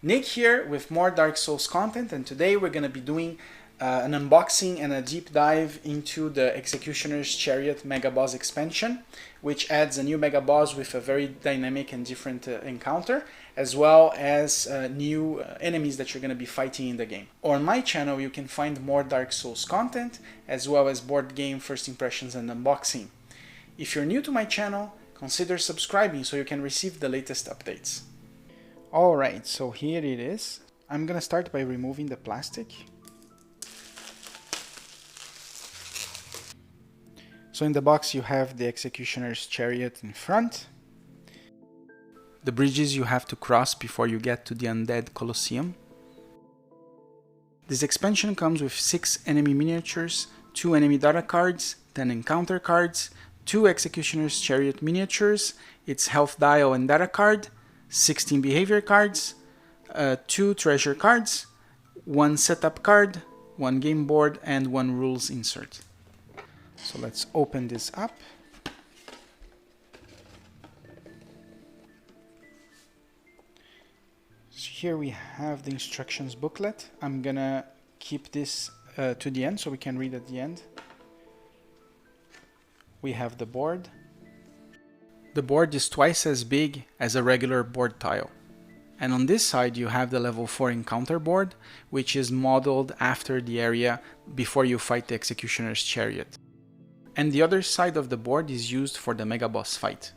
Nick here with more Dark Souls content, and today we're going to be doing an unboxing and a deep dive into the Executioner's Chariot Mega Boss expansion, which adds a new Mega Boss with a very dynamic and different encounter, as well as new enemies that you're going to be fighting in the game. On my channel you can find more Dark Souls content, as well as board game first impressions and unboxing. If you're new to my channel, consider subscribing so you can receive the latest updates. Alright, so here it is. I'm gonna start by removing the plastic. So in the box you have the Executioner's Chariot in front. The bridges you have to cross before you get to the undead Colosseum. This expansion comes with 6 enemy miniatures, 2 enemy data cards, 10 encounter cards, 2 Executioner's Chariot miniatures, its health dial and data card, 16 behavior cards, 2 treasure cards, 1 setup card, 1 game board, and 1 rules insert. So let's open this up. So here we have the instructions booklet. I'm gonna keep this to the end so we can read at the end. We have the board. The board is twice as big as a regular board tile. And on this side you have the level 4 encounter board, which is modeled after the area before you fight the Executioner's Chariot. And the other side of the board is used for the Mega Boss fight.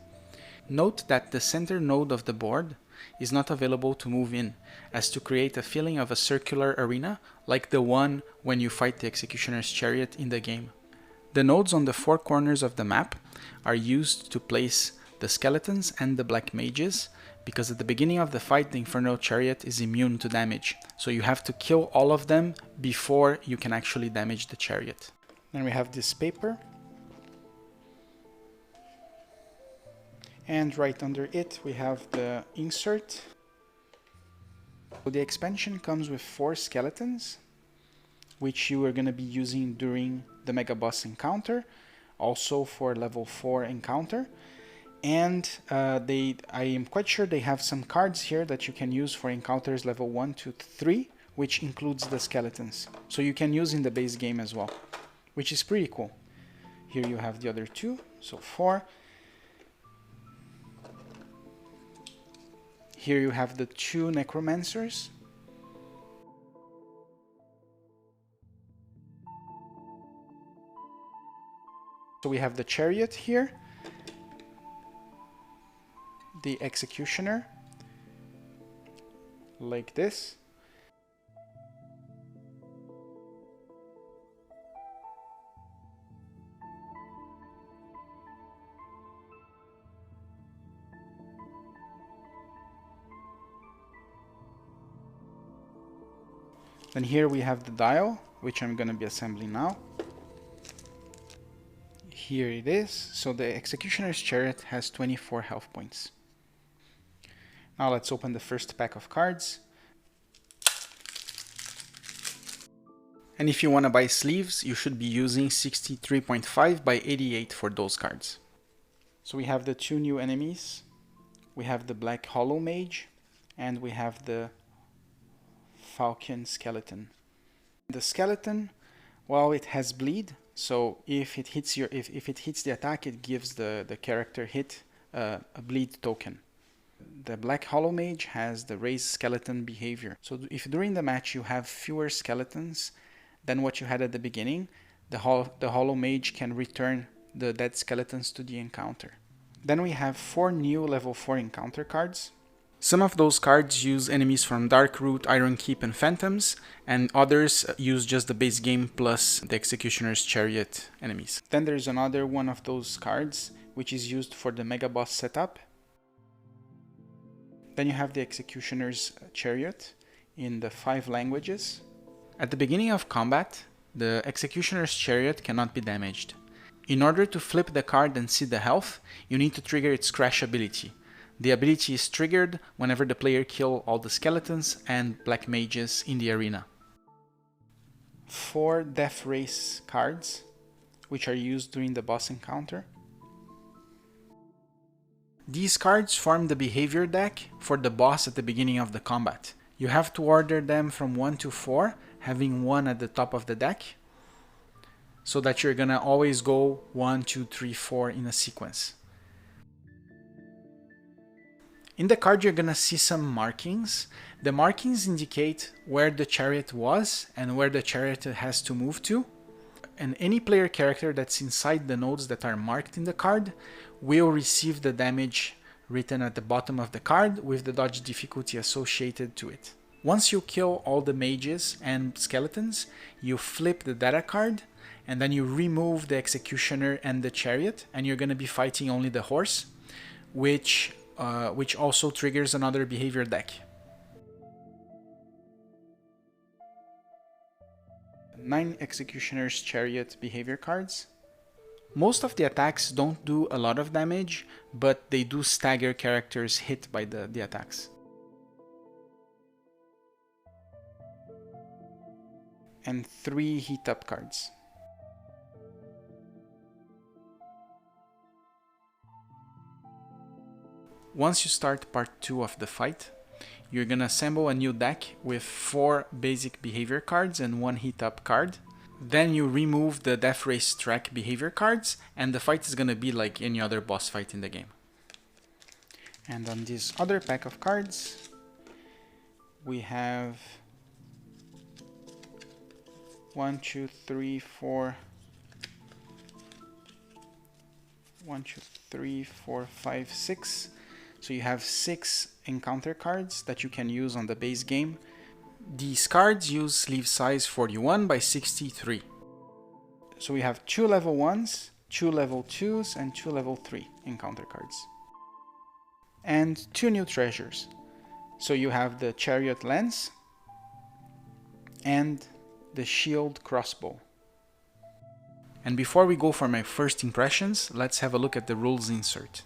Note that the center node of the board is not available to move in, as to create a feeling of a circular arena like the one when you fight the Executioner's Chariot in the game. The nodes on the 4 corners of the map are used to place the skeletons and the black mages, because at the beginning of the fight the Infernal Chariot is immune to damage, so you have to kill all of them before you can actually damage the chariot. Then we have this paper, and right under it we have the insert. So the expansion comes with 4 skeletons, which you are going to be using during the Mega Boss encounter, also for level 4 encounter. And I am quite sure they have some cards here that you can use for encounters level 1 to 3, which includes the skeletons. So you can use in the base game as well, which is pretty cool. Here you have the other 2, so 4. Here you have the 2 necromancers. So we have the chariot here, the executioner, like this. Then here we have the dial, which I'm going to be assembling now. Here it is. So the Executioner's Chariot has 24 health points. Now let's open the first pack of cards. And if you want to buy sleeves, you should be using 63.5 by 88 for those cards. So we have the 2 new enemies. We have the Black Hollow Mage, and we have the Falchion Skeleton. The skeleton, well, it has bleed, so if it hits if it hits the attack, it gives the character hit a bleed token. The Black Hollow Mage has the raise skeleton behavior. So if during the match you have fewer skeletons than what you had at the beginning, the Hollow Mage can return the dead skeletons to the encounter. Then we have 4 new level 4 encounter cards. Some of those cards use enemies from Darkroot, Iron Keep, and Phantoms, and others use just the base game plus the Executioner's Chariot enemies. Then there's another one of those cards, which is used for the Mega Boss setup. Then you have the Executioner's Chariot in the 5 languages. At the beginning of combat, the Executioner's Chariot cannot be damaged. In order to flip the card and see the health, you need to trigger its crash ability. The ability is triggered whenever the player kills all the skeletons and black mages in the arena. 4 Death Race cards, which are used during the boss encounter. These cards form the behavior deck for the boss at the beginning of the combat. You have to order them from 1 to 4, having 1 at the top of the deck, so that you're gonna always go 1, 2, 3, 4 in a sequence. In the card you're gonna see some markings. The markings indicate where the chariot was and where the chariot has to move to. And any player character that's inside the nodes that are marked in the card will receive the damage written at the bottom of the card with the dodge difficulty associated to it. Once you kill all the mages and skeletons, you flip the data card and then you remove the executioner and the chariot, and you're going to be fighting only the horse, which also triggers another behavior deck. 9 Executioner's Chariot behavior cards. Most of the attacks don't do a lot of damage, but they do stagger characters hit by the attacks. And 3 heat up cards. Once you start part 2 of the fight, you're gonna assemble a new deck with 4 basic behavior cards and 1 heat up card. Then you remove the Death Race track behavior cards, and the fight is gonna be like any other boss fight in the game. And on this other pack of cards, we have 1, 2, 3, 4, 1, 2, 3, 4, 5, 6. So you have 6 encounter cards that you can use on the base game. These cards use sleeve size 41 by 63. So we have 2 level 1s, 2 level 2s, and 2 level 3 encounter cards. And 2 new treasures. So you have the Chariot Lance and the Shield Crossbow. And before we go for my first impressions, let's have a look at the rules insert.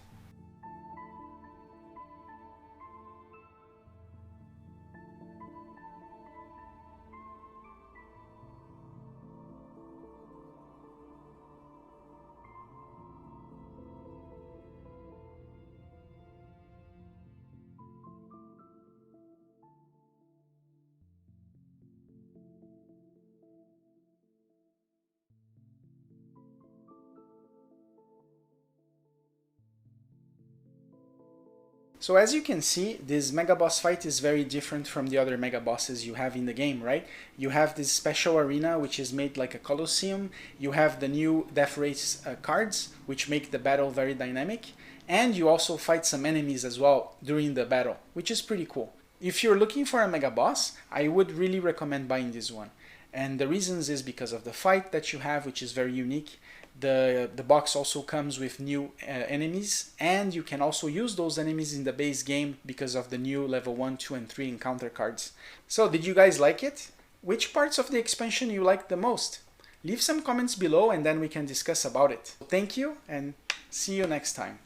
So as you can see, this mega boss fight is very different from the other mega bosses you have in the game, right? You have this special arena which is made like a Colosseum, you have the new Death Race cards which make the battle very dynamic, and you also fight some enemies as well during the battle, which is pretty cool. If you're looking for a mega boss, I would really recommend buying this one. And the reasons is because of the fight that you have, which is very unique. The box also comes with new enemies, and you can also use those enemies in the base game because of the new level 1, 2, and 3 encounter cards. So did you guys like it? Which parts of the expansion you liked the most? Leave some comments below and then we can discuss about it. Thank you and see you next time.